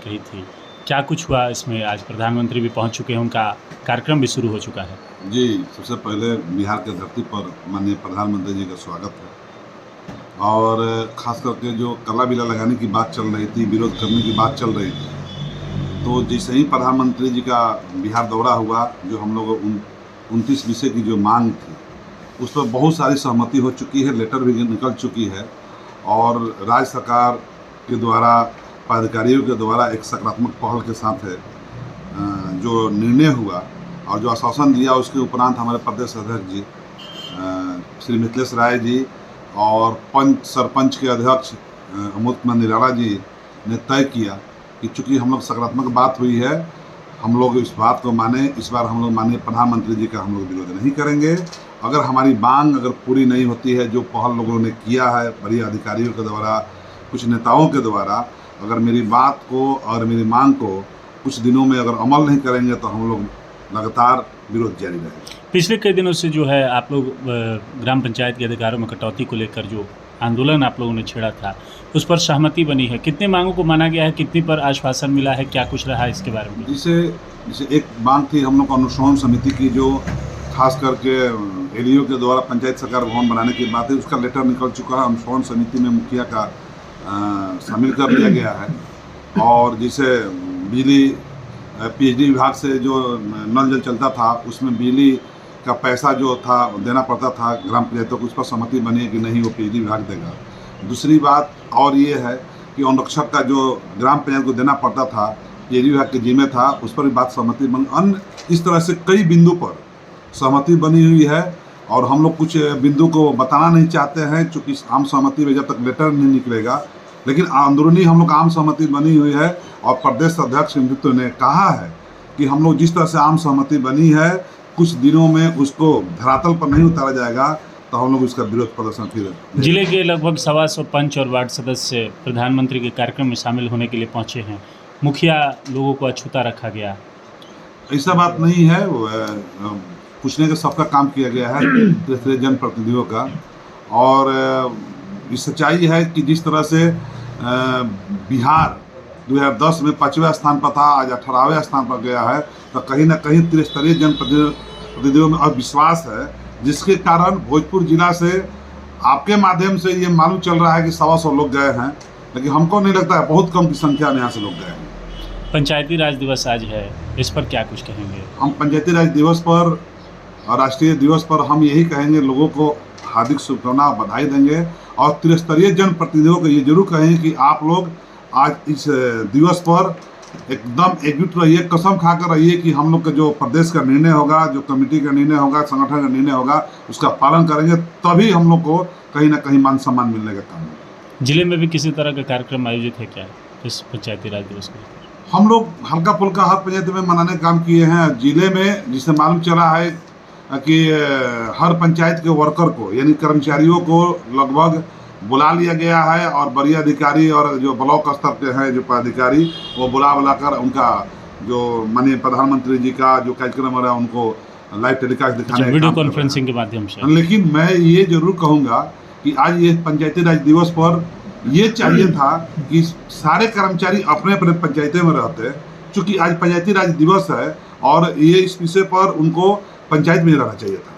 कही थी, क्या कुछ हुआ इसमें? आज प्रधानमंत्री भी पहुंच चुके हैं, उनका कार्यक्रम भी शुरू हो चुका है। जी, सबसे पहले बिहार की धरती पर माननीय प्रधानमंत्री जी का स्वागत है। और ख़ास करके जो कला बिला लगाने की बात चल रही थी, विरोध करने की बात चल रही थी, तो जैसे ही प्रधानमंत्री जी का बिहार दौरा हुआ, जो हम लोग 29 विषय की जो मांग थी, उस पर बहुत सारी सहमति हो चुकी है, लेटर भी निकल चुकी है। और राज्य सरकार के द्वारा, पदाधिकारियों के द्वारा एक सकारात्मक पहल के साथ जो निर्णय हुआ और जो आश्वासन दिया, उसके उपरांत हमारे प्रदेश अध्यक्ष जी श्री मिथिलेश राय जी और सरपंच के अध्यक्ष अमोद कुमार निराला जी ने तय किया कि चूँकि हम लोग सकारात्मक बात हुई है, हम लोग इस बात को माने। इस बार हम लोग माननीय प्रधानमंत्री जी का हम लोग विरोध नहीं करेंगे। अगर हमारी मांग अगर पूरी नहीं होती है, जो पहल लोगों ने किया है बड़े अधिकारियों के द्वारा, कुछ नेताओं के द्वारा, अगर मेरी बात को और मेरी मांग को कुछ दिनों में अगर अमल नहीं करेंगे तो हम लोग लगातार विरोध जारी रहेगा। पिछले कई दिनों से जो है आप लोग ग्राम पंचायत के अधिकारों में कटौती को लेकर जो आंदोलन आप लोगों ने छेड़ा था, उस पर सहमति बनी है। कितने मांगों को माना गया है, कितनी पर आश्वासन मिला है, क्या कुछ रहा है इसके बारे में? जिसे एक मांग थी हम लोग अनुश्रवण समिति की, जो खास करके एलईओ के द्वारा पंचायत सरकार भवन बनाने की बात है, उसका लेटर निकल चुका है। अनुश्रवण समिति में मुखिया का शामिल कर दिया गया है। और जिसे बिजली पीएचडी विभाग से जो नल जल चलता था, उसमें बिजली का पैसा जो था देना पड़ता था ग्राम पंचायतों को, उस पर सहमति बनी है कि नहीं, वो पीएचडी विभाग देगा। दूसरी बात और ये है कि अनुरक्षक का जो ग्राम पंचायत को देना पड़ता था, पीएचडी विभाग के जिम्मे था, उस पर भी बात सहमति बनी। अन्य इस तरह से कई बिंदु पर सहमति बनी हुई है। और हम लोग कुछ बिंदु को बताना नहीं चाहते हैं, चूँकि आम सहमति में जब तक लेटर नहीं निकलेगा, लेकिन अंदरूनी हम लोग आम सहमति बनी हुई है। और प्रदेश अध्यक्ष नेतृत्व ने कहा है कि हम लोग जिस तरह से आम सहमति बनी है, कुछ दिनों में उसको धरातल पर नहीं उतारा जाएगा तो हम लोग उसका विरोध प्रदर्शन फिर। जिले के लगभग 125 पंच और वार्ड सदस्य प्रधानमंत्री के कार्यक्रम में शामिल होने के लिए पहुंचे हैं। मुखिया लोगों को अछूता रखा गया, ऐसा बात नहीं है। पूछने का सबका काम किया गया है, दूसरे जनप्रतिनिधियों का। और ये सच्चाई है कि जिस तरह से बिहार 2010 में 5वें स्थान पर था, आज 18वें स्थान पर गया है, तो कहीं ना कहीं त्रिस्तरीय जनप्रतिनिधियों में अविश्वास है, जिसके कारण भोजपुर जिला से आपके माध्यम से ये मालूम चल रहा है कि 125 लोग गए हैं, लेकिन हमको नहीं लगता है, बहुत कम की संख्या में यहाँ से लोग गए हैं। पंचायती राज दिवस आज है, इस पर क्या कुछ कहेंगे? हम पंचायती राज दिवस पर और राष्ट्रीय दिवस पर हम यही कहेंगे, लोगों को हार्दिक शुभकामना बधाई देंगे। और त्रिस्तरीय जनप्रतिनिधियों को ये जरूर कहें कि आप लोग आज इस दिवस पर एकदम एकजुट रहिए, कसम खाकर रहिए कि हम लोग का जो प्रदेश का निर्णय होगा, जो कमेटी का निर्णय होगा, संगठन का निर्णय होगा, उसका पालन करेंगे, तभी हम लोग को कहीं ना कहीं मान सम्मान मिलने का काम होगा। जिले में भी किसी तरह का कार्यक्रम आयोजित है क्या इस पंचायती राज दिवस को? हम लोग हल्का फुल्का हर पंचायत में मनाने का काम किए हैं। जिले में जिसे मालूम चला है कि हर पंचायत के वर्कर को, यानी कर्मचारियों को लगभग बुला लिया गया है। और वरीय अधिकारी और जो ब्लॉक स्तर के हैं जो पदाधिकारी, वो बुलाकर उनका जो माननीय प्रधानमंत्री जी का जो कार्यक्रम हो रहा है, उनको लाइव टेलीकास्ट दिखाने, वीडियो कॉन्फ्रेंसिंग के माध्यम से। लेकिन मैं ये जरूर कहूँगा कि आज ये पंचायती राज दिवस पर ये चाहिए था कि सारे कर्मचारी अपने अपने पंचायतें में रहते, चूँकि आज पंचायती राज दिवस है और ये इस विषय पर उनको पंचायत में रहना चाहिए था।